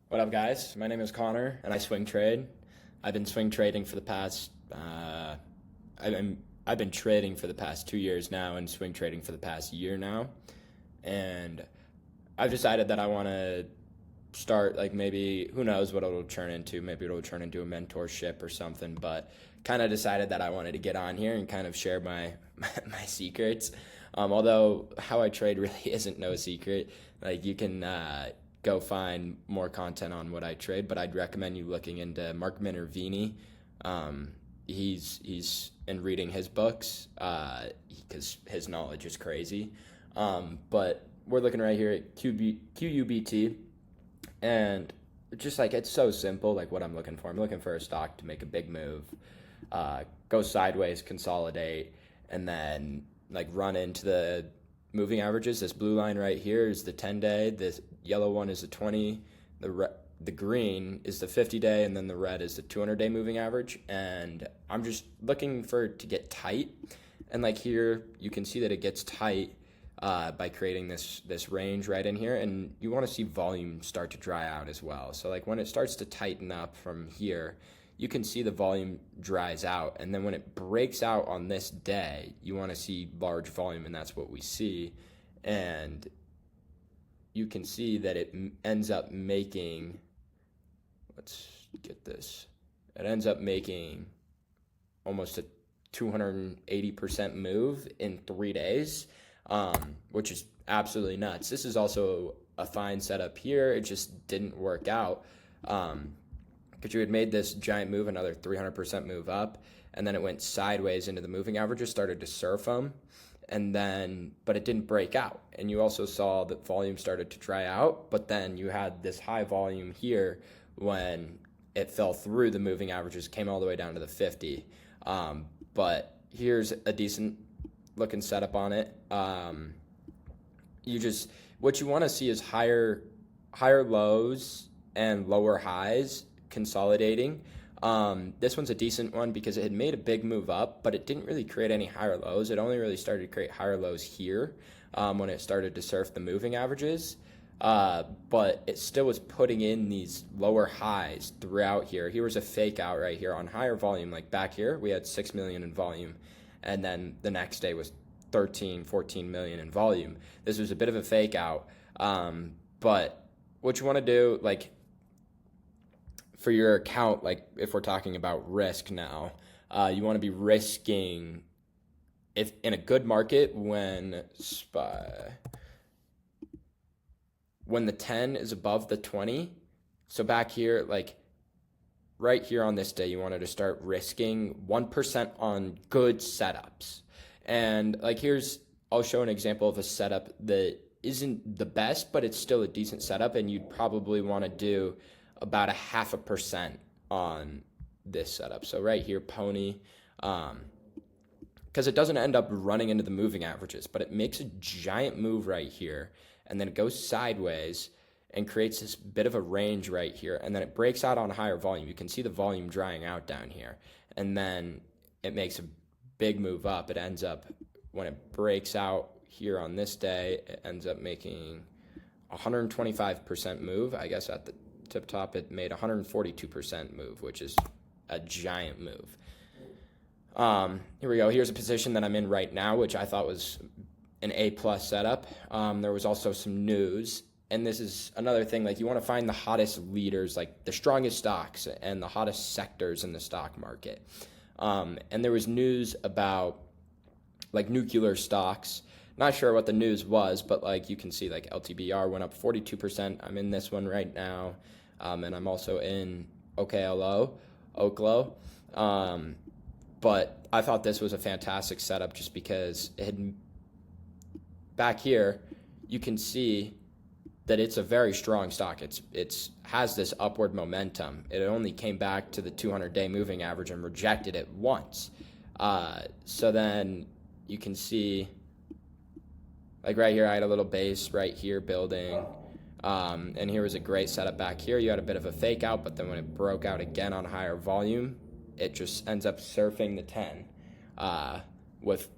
What up, guys? My name is Connor, and I swing trade. I've been swing trading for the past. I've been trading for the past 2 years now, and swing trading for the past year now. And I've decided that I want to start, like, maybe who knows what it'll turn into. Maybe it'll turn into a mentorship or something. But kind of decided that I wanted to get on here and kind of share my secrets. Although how I trade really isn't no secret. Like, you can go find more content on what I trade, but I'd recommend you looking into Mark Minervini. He's and reading his books because his knowledge is crazy. But we're looking right here at QUBT, and just like it's so simple. Like what I'm looking for, I'm looking for a stock to make a big move, go sideways, consolidate, and then like run into the moving averages. This blue line right here is the 10-day. This yellow one is the 20. The green is the 50-day, and then the red is the 200-day moving average. And I'm just looking for it to get tight. And like here, you can see that it gets tight by creating this range right in here. And you want to see volume start to dry out as well. So like when it starts to tighten up from here, you can see the volume dries out. And then when it breaks out on this day, you want to see large volume, and that's what we see. And you can see that it ends up making, let's get this, it ends up making almost a 280% move in 3 days, which is absolutely nuts. This is also a fine setup here. It just didn't work out. Because you had made this giant move, another 300% move up, and then it went sideways into the moving averages, started to surf them, and then, but it didn't break out. And you also saw that volume started to dry out, but then you had this high volume here when it fell through the moving averages, came all the way down to the 50. But here's a decent looking setup on it. What you want to see is higher lows and lower highs consolidating. This one's a decent one because it had made a big move up, but it didn't really create any higher lows. It only really started to create higher lows here when it started to surf the moving averages. But it still was putting in these lower highs throughout here. Here was a fake out right here on higher volume. Like back here, we had 6 million in volume. And then the next day was 13, 14 million in volume. This was a bit of a fake out. But what you want to do, like, for your account, like if we're talking about risk now, you want to be risking if in a good market when the 10 is above the 20. So back here, like right here on this day, you wanted to start risking 1% on good setups. And like I'll show an example of a setup that isn't the best, but it's still a decent setup, and you'd probably want to do about 0.5% on this setup. So right here, pony, because it doesn't end up running into the moving averages, but it makes a giant move right here, and then it goes sideways and creates this bit of a range right here, and then it breaks out on higher volume. You can see the volume drying out down here, and then it makes a big move up. It ends up, when it breaks out here on this day, it ends up making 125% move. I guess at the tip top, it made 142% move, which is a giant move. Here we go. Here's a position that I'm in right now, which I thought was an A-plus setup. There was also some news, and this is another thing, like you want to find the hottest leaders, like the strongest stocks and the hottest sectors in the stock market. And there was news about like nuclear stocks. Not sure what the news was, but like you can see like LTBR went up 42%. I'm in this one right now. And I'm also in Oklo. But I thought this was a fantastic setup just because back here, you can see that it's a very strong stock. It's has this upward momentum. It only came back to the 200-day moving average and rejected it once. So then you can see, like right here, I had a little base right here building. And here was a great setup back here. You had a bit of a fake out, but then when it broke out again on higher volume, it just ends up surfing the 10 with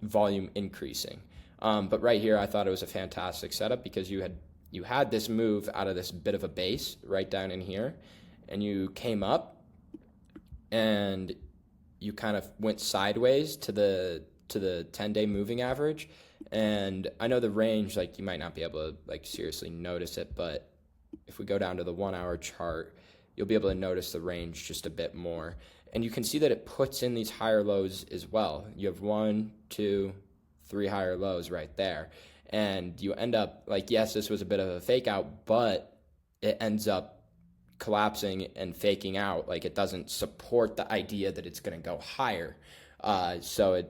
volume increasing. But right here, I thought it was a fantastic setup because you had you had this move out of this bit of a base right down in here, and you came up and you kind of went sideways to the 10-day moving average. And I know the range, like, you might not be able to like seriously notice it, but if we go down to the 1 hour chart, you'll be able to notice the range just a bit more. And you can see that it puts in these higher lows as well. You have 1, 2, 3 higher lows right there. And you end up, like, yes, this was a bit of a fake out, but it ends up collapsing and faking out. Like, it doesn't support the idea that it's going to go higher. So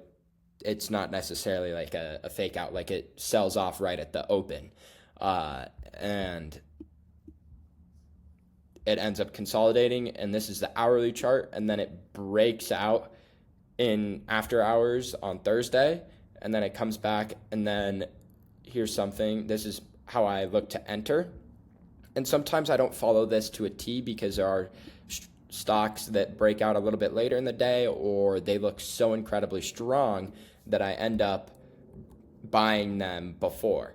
it's not necessarily like a fake out. Like, it sells off right at the open. And it ends up consolidating, and this is the hourly chart, and then it breaks out in after hours on Thursday, and then it comes back, and then here's something. This is how I look to enter. And sometimes I don't follow this to a T because there are stocks that break out a little bit later in the day, or they look so incredibly strong that I end up buying them before.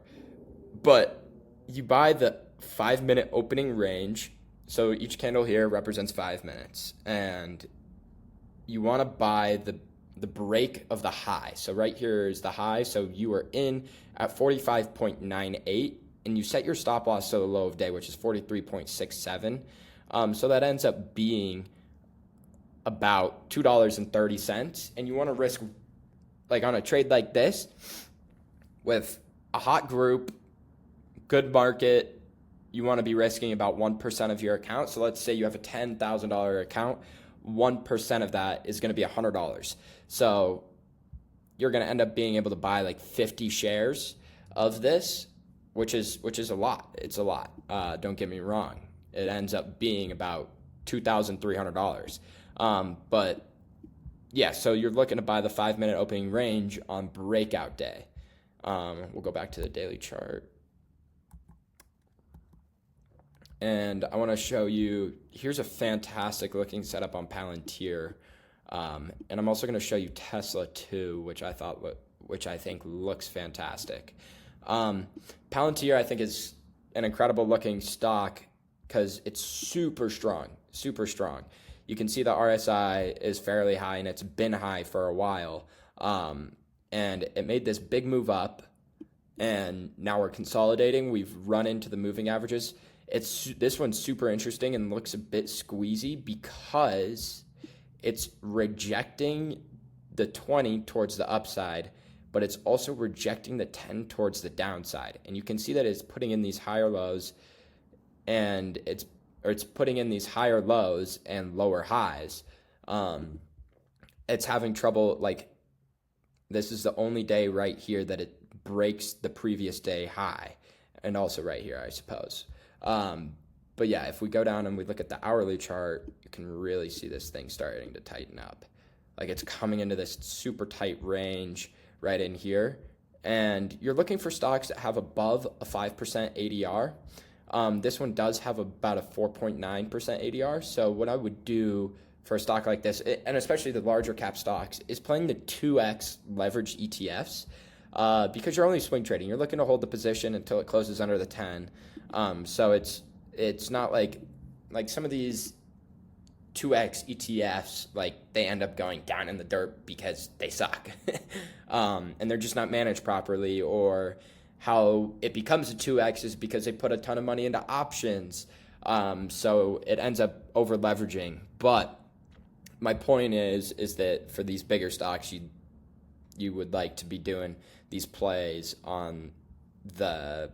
But you buy the 5-minute opening range. So each candle here represents 5 minutes, and you want to buy the break of the high. So right here is the high. So you are in at 45.98, and you set your stop loss to the low of day, which is 43.67. So that ends up being about $2.30, and you want to risk, like, on a trade like this with a hot group, good market, you want to be risking about 1% of your account. So let's say you have a $10,000 account, 1% of that is going to be $100. So you're going to end up being able to buy like 50 shares of this, which is a lot. It's a lot. Don't get me wrong. It ends up being about $2,300. But yeah, so you're looking to buy the 5-minute opening range on breakout day. We'll go back to the daily chart. And I want to show you, here's a fantastic looking setup on Palantir. And I'm also going to show you Tesla too, which I think looks fantastic. Palantir, I think, is an incredible looking stock because it's super strong, super strong. You can see the RSI is fairly high, and it's been high for a while. And it made this big move up, and now we're consolidating. We've run into the moving averages. This one's super interesting and looks a bit squeezy because it's rejecting the 20 towards the upside, but it's also rejecting the 10 towards the downside. And you can see that it's putting in these higher lows, and it's putting in these higher lows and lower highs. It's having trouble, like, this is the only day right here that it breaks the previous day high, and also right here, I suppose. But yeah, if we go down and we look at the hourly chart, you can really see this thing starting to tighten up. Like, it's coming into this super tight range right in here. And you're looking for stocks that have above a 5% ADR. This one does have about a 4.9% ADR. So what I would do for a stock like this, and especially the larger cap stocks, is playing the 2x leverage ETFs. Because you're only swing trading. You're looking to hold the position until it closes under the 10. So it's not like some of these 2x ETFs, like, they end up going down in the dirt because they suck. And they're just not managed properly, or how it becomes a 2x is because they put a ton of money into options. So it ends up over leveraging. But my point is that for these bigger stocks, you would like to be doing these plays on the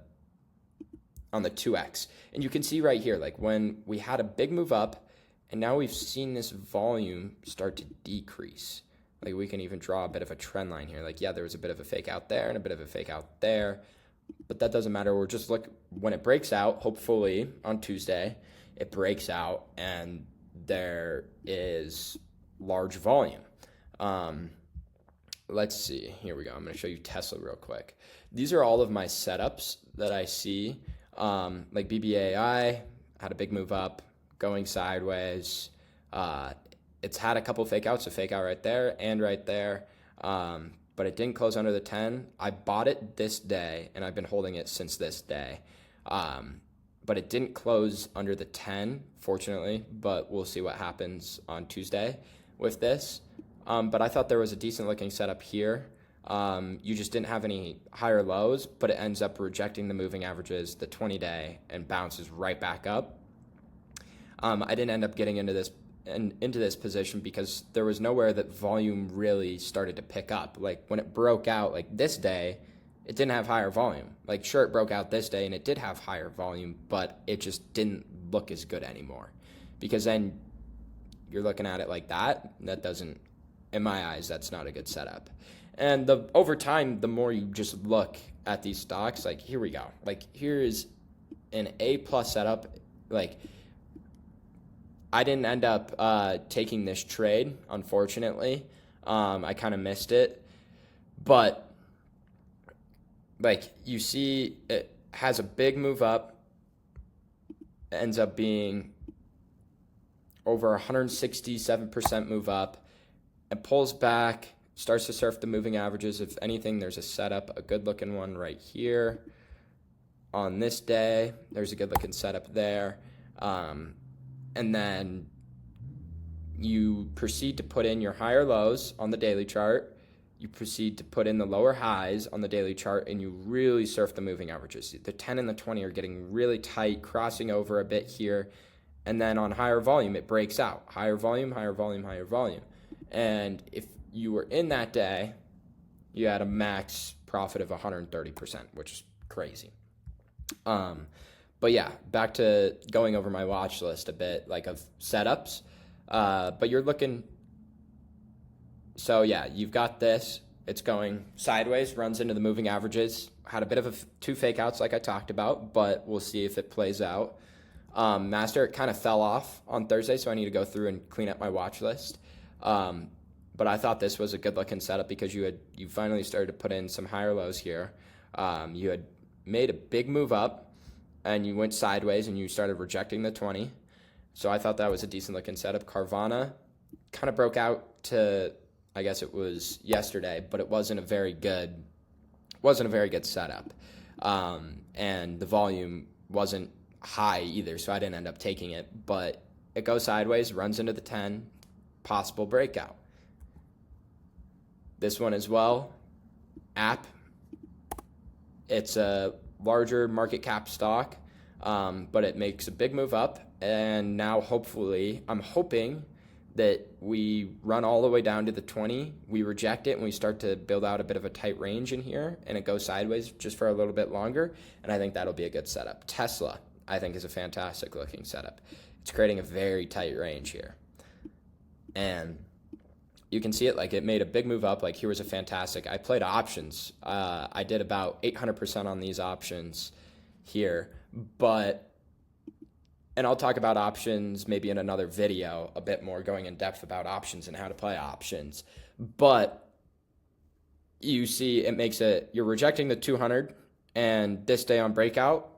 2x. And you can see right here, like, when we had a big move up, and now we've seen this volume start to decrease. Like, we can even draw a bit of a trend line here. Like, yeah, there was a bit of a fake out there and a bit of a fake out there, but that doesn't matter. We're just when it breaks out, hopefully on Tuesday, it breaks out and there is large volume. Let's see. Here we go. I'm going to show you Tesla real quick. These are all of my setups that I see. Like BBAI had a big move up, going sideways. It's had a couple fake outs, a fake out right there and right there, but it didn't close under the 10. I bought it this day, and I've been holding it since this day. But it didn't close under the 10, fortunately, but we'll see what happens on Tuesday with this. But I thought there was a decent looking setup here. You just didn't have any higher lows, but it ends up rejecting the moving averages, the 20-day, and bounces right back up. I didn't end up getting into this position because there was nowhere that volume really started to pick up. Like when it broke out, like this day, it didn't have higher volume. Like sure, it broke out this day and it did have higher volume, but it just didn't look as good anymore. Because then you're looking at it like that. That doesn't, in my eyes, that's not a good setup. And over time, the more you just look at these stocks, like here we go. Like here is an A+ setup. Like I didn't end up taking this trade, unfortunately. I kind of missed it. But like you see, it has a big move up. It ends up being over 167% move up. It pulls back, starts to surf the moving averages. If anything, there's a setup, a good-looking one right here. On this day, there's a good-looking setup there. And then you proceed to put in your higher lows on the daily chart. You proceed to put in the lower highs on the daily chart, and you really surf the moving averages. The 10 and the 20 are getting really tight, crossing over a bit here. And then on higher volume, it breaks out. Higher volume, higher volume, higher volume. And if you were in that day, you had a max profit of 130%, which is crazy. But yeah, back to going over my watch list a bit, like of setups. But you're looking, so yeah, you've got this. It's going sideways, runs into the moving averages. Had a bit of two fake outs like I talked about, but we'll see if it plays out. Master, it kind of fell off on Thursday, so I need to go through and clean up my watch list. But I thought this was a good looking setup because you finally started to put in some higher lows here. You had made a big move up and you went sideways and you started rejecting the 20. So I thought that was a decent looking setup. Carvana kind of broke out to, I guess it was yesterday, but it wasn't a very good setup. And the volume wasn't high either, so I didn't end up taking it. But it goes sideways, runs into the 10, possible breakout. This one as well, app. It's a larger market cap stock, but it makes a big move up. And now hopefully, I'm hoping that we run all the way down to the 20, we reject it, and we start to build out a bit of a tight range in here, and it goes sideways just for a little bit longer, and I think that'll be a good setup. Tesla, I think, is a fantastic looking setup. It's creating a very tight range here. And you can see it, like it made a big move up. Like here was a fantastic, I played options. I did about 800% on these options here, and I'll talk about options maybe in another video a bit more, going in depth about options and how to play options. But you see you're rejecting the 200, and this day on breakout,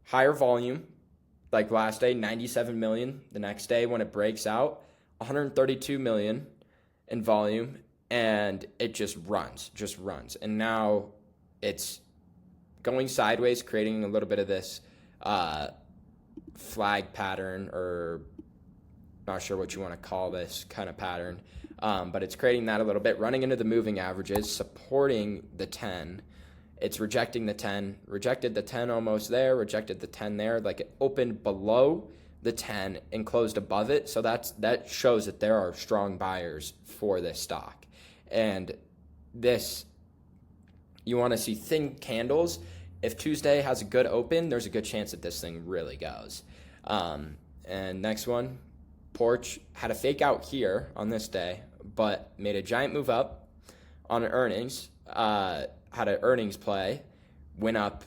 higher volume, like last day, 97 million. The next day when it breaks out, 132 million in volume, and it just runs. And now it's going sideways, creating a little bit of this flag pattern, or not sure what you want to call this kind of pattern, but it's creating that a little bit, running into the moving averages, supporting the 10. It's rejecting the 10, rejected the 10 almost there, rejected the 10 there, like it opened below the 10 and closed above it. So that shows that there are strong buyers for this stock. And this, you want to see thin candles. If Tuesday has a good open, there's a good chance that this thing really goes. And next one, Porch had a fake out here on this day, but made a giant move up on earnings. Had an earnings play, went up.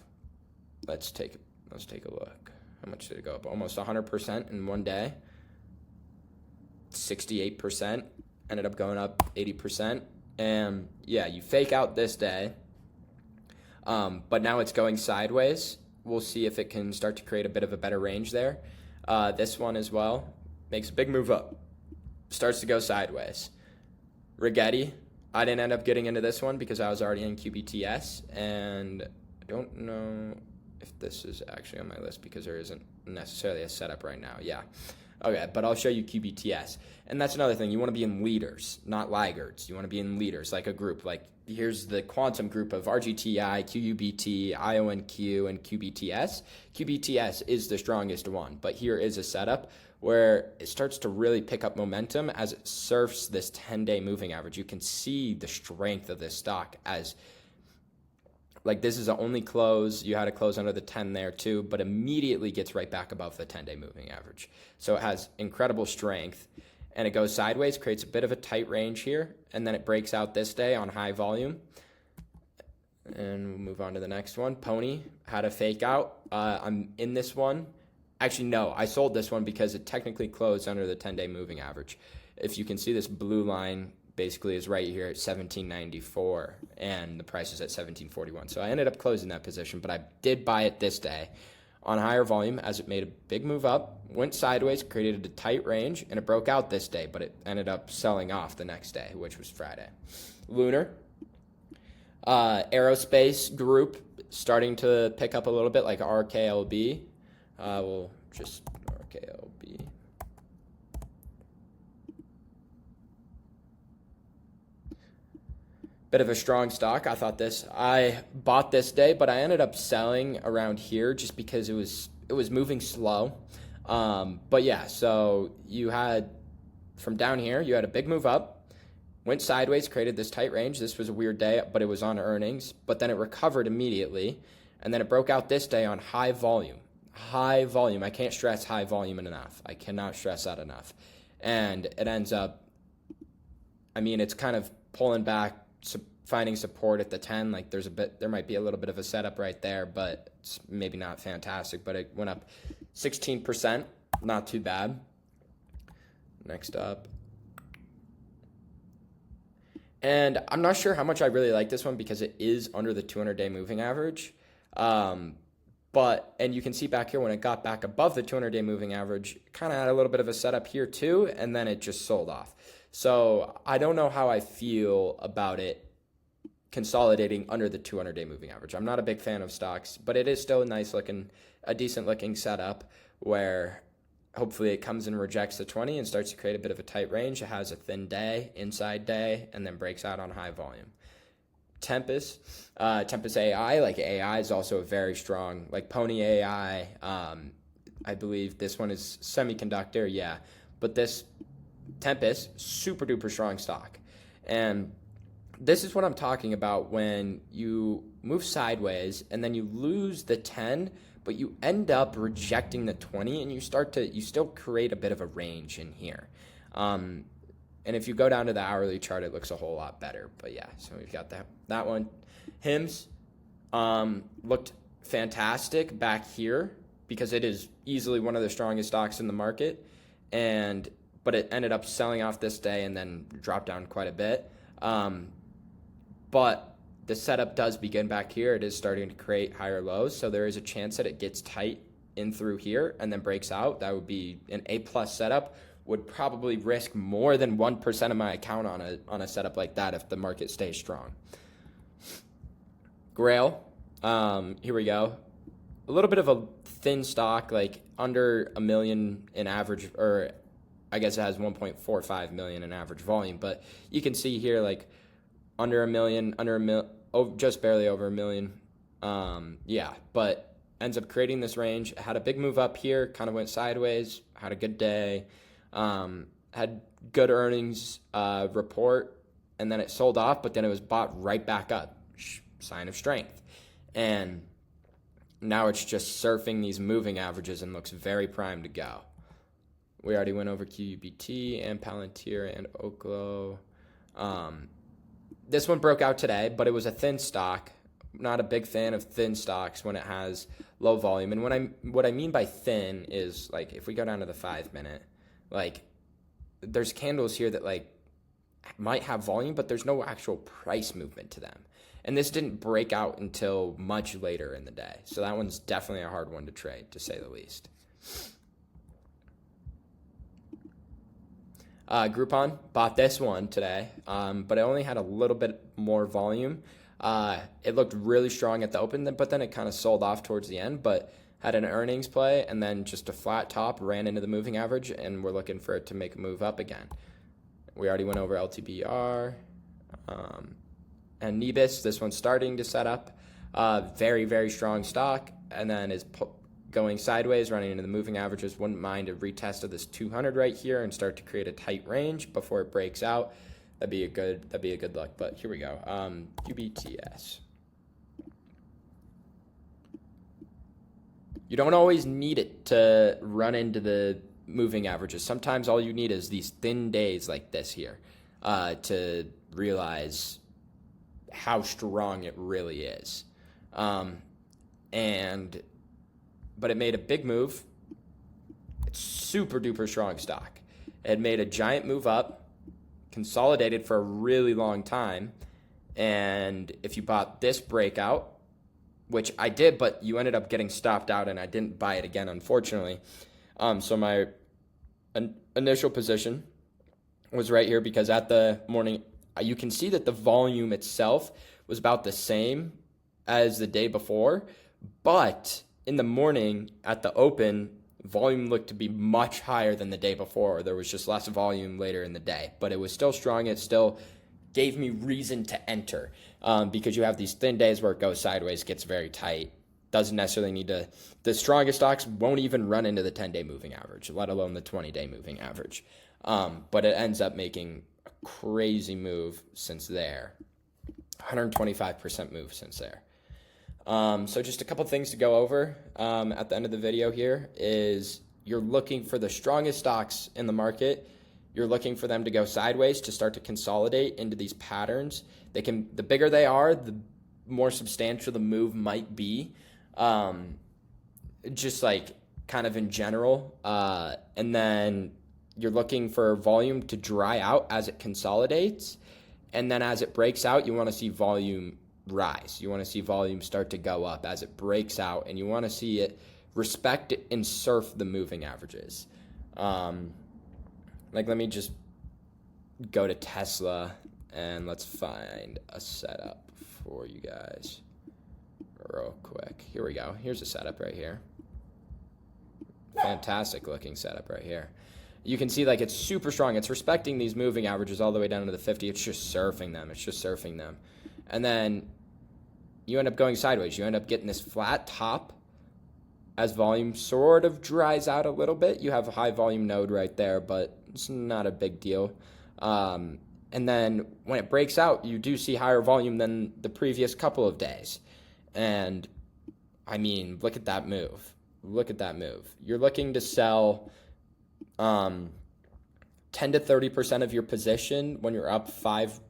Let's take a look. How much did it go up? Almost 100% in one day. 68%. Ended up going up 80%. And yeah, you fake out this day. But now it's going sideways. We'll see if it can start to create a bit of a better range there. This one as well makes a big move up. Starts to go sideways. Rigetti, I didn't end up getting into this one because I was already in QBTS, and I don't know. if this is actually on my list because there isn't necessarily a setup right now. Yeah. Okay, but I'll show you QBTS. And that's another thing. You want to be in leaders, not laggards. You want to be in leaders, like a group. Like here's the quantum group of RGTI, QUBT, IONQ, and QBTS. QBTS is the strongest one, but here is a setup where it starts to really pick up momentum as it surfs this 10-day moving average. You can see the strength of this stock as like this is the only close. You had a close under the 10 there too, but immediately gets right back above the 10-day moving average. So it has incredible strength, and it goes sideways, creates a bit of a tight range here, and then it breaks out this day on high volume. And we'll move on to the next one. Pony had a fake out. I'm in this one. Actually, no, I sold this one because it technically closed under the 10-day moving average. If you can see, this blue line basically is right here at 1794, and the price is at 1741. So I ended up closing that position, but I did buy it this day on higher volume as it made a big move up, went sideways, created a tight range, and it broke out this day, but it ended up selling off the next day, which was Friday. Lunar, aerospace group starting to pick up a little bit, like RKLB. We'll just RKLB. Bit of a strong stock. I bought this day, but I ended up selling around here just because it was moving slow. But yeah, so you had from down here, you had a big move up, went sideways, created this tight range. This was a weird day, but it was on earnings, but then it recovered immediately, and then it broke out this day on high volume. High volume. I can't stress high volume enough. I cannot stress that enough. And it ends up, it's kind of pulling back, finding support at the 10. Like there might be a little bit of a setup right there, but it's maybe not fantastic. But it went up 16%, not too bad. Next up. And I'm not sure how much I really like this one because it is under the 200-day moving average. And you can see back here when it got back above the 200-day moving average, kind of had a little bit of a setup here too, and then it just sold off. So I don't know how I feel about it consolidating under the 200-day moving average. I'm not a big fan of stocks, but it is still a decent looking setup where hopefully it comes and rejects the 20 and starts to create a bit of a tight range. It has a thin day, inside day, and then breaks out on high volume. Tempest AI, like AI is also a very strong, like Pony AI. I believe this one is semiconductor, yeah. But this Tempest, super duper strong stock. And this is what I'm talking about when you move sideways and then you lose the 10, but you end up rejecting the 20 and you still create a bit of a range in here. And if you go down to the hourly chart, it looks a whole lot better. But yeah, so we've got that one. HIMS looked fantastic back here because it is easily one of the strongest stocks in the market. But it ended up selling off this day and then dropped down quite a bit. But the setup does begin back here. It is starting to create higher lows. So there is a chance that it gets tight in through here and then breaks out. That would be an A+ setup. Would probably risk more than 1% of my account on a setup like that if the market stays strong. Grail, here we go. A little bit of a thin stock, like under $1 million in average, or I guess it has 1.45 million in average volume, but you can see here like under $1 million, just barely over $1 million. But ends up creating this range. Had a big move up here, kind of went sideways, had a good day. Had good earnings report, and then it sold off, but then it was bought right back up. Sign of strength. And now it's just surfing these moving averages and looks very primed to go. We already went over QUBT and Palantir and Oklo. This one broke out today, but it was a thin stock. Not a big fan of thin stocks when it has low volume. And what I mean by thin is, like, if we go down to the 5-minute, like, there's candles here that, like, might have volume, but there's no actual price movement to them. And this didn't break out until much later in the day. So that one's definitely a hard one to trade, to say the least. Groupon, bought this one today, but it only had a little bit more volume. It looked really strong at the open, but then it kind of sold off towards the end, but had an earnings play and then just a flat top, ran into the moving average, and we're looking for it to make a move up again. We already went over LTBR. And Nebis, this one's starting to set up. Very, very strong stock, and then is going sideways, running into the moving averages. Wouldn't mind a retest of this 200 right here and start to create a tight range before it breaks out. That'd be a good look. But here we go. QBTS. You don't always need it to run into the moving averages. Sometimes all you need is these thin days like this here to realize how strong it really is. But it made a big move. It's super duper strong stock. It made a giant move up, consolidated for a really long time, and if you bought this breakout, which I did, but you ended up getting stopped out, and I didn't buy it again, unfortunately. So my initial position was right here because at the morning, you can see that the volume itself was about the same as the day before, but in the morning at the open, volume looked to be much higher than the day before. There was just less volume later in the day, but it was still strong. It still gave me reason to enter because you have these thin days where it goes sideways, gets very tight. Doesn't necessarily need to. The strongest stocks won't even run into the 10-day moving average, let alone the 20-day moving average. But it ends up making a crazy move since there. 125% move since there. So just a couple things to go over at the end of the video here is you're looking for the strongest stocks in the market. You're looking for them to go sideways to start to consolidate into these patterns. The bigger they are, the more substantial the move might be, just like kind of in general. And then you're looking for volume to dry out as it consolidates. And then as it breaks out, you want to see volume rise. You want to see volume start to go up as it breaks out, and you want to see it respect and surf the moving averages. Let me just go to Tesla and let's find a setup for you guys real quick. Here we go. Here's a setup right here. Fantastic looking setup right here. You can see like it's super strong. It's respecting these moving averages all the way down to the 50. It's just surfing them. And then you end up going sideways. You end up getting this flat top as volume sort of dries out a little bit. You have a high volume node right there, but it's not a big deal. And then when it breaks out, you do see higher volume than the previous couple of days. And I mean, look at that move. You're looking to sell 10 to 30% of your position when you're up five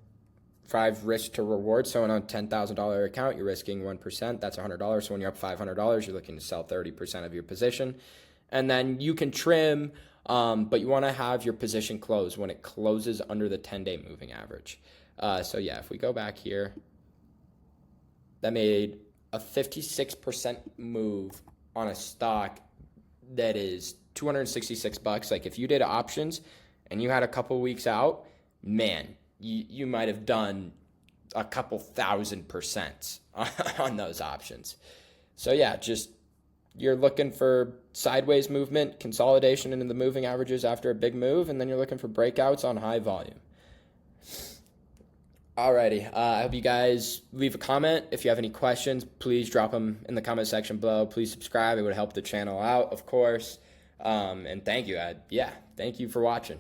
risk to reward. So on a $10,000 account, you're risking 1%. That's $100. So when you're up $500, you're looking to sell 30% of your position. And then you can trim, but you want to have your position close when it closes under the 10-day moving average. So yeah, if we go back here, that made a 56% move on a stock that is $266. Like if you did options and you had a couple weeks out, man, you might have done a couple 1,000% on those options. So yeah, just you're looking for sideways movement, consolidation into the moving averages after a big move, and then you're looking for breakouts on high volume. Alrighty, I hope you guys leave a comment. If you have any questions, please drop them in the comment section below. Please subscribe. It would help the channel out, of course. And thank you. Thank you for watching.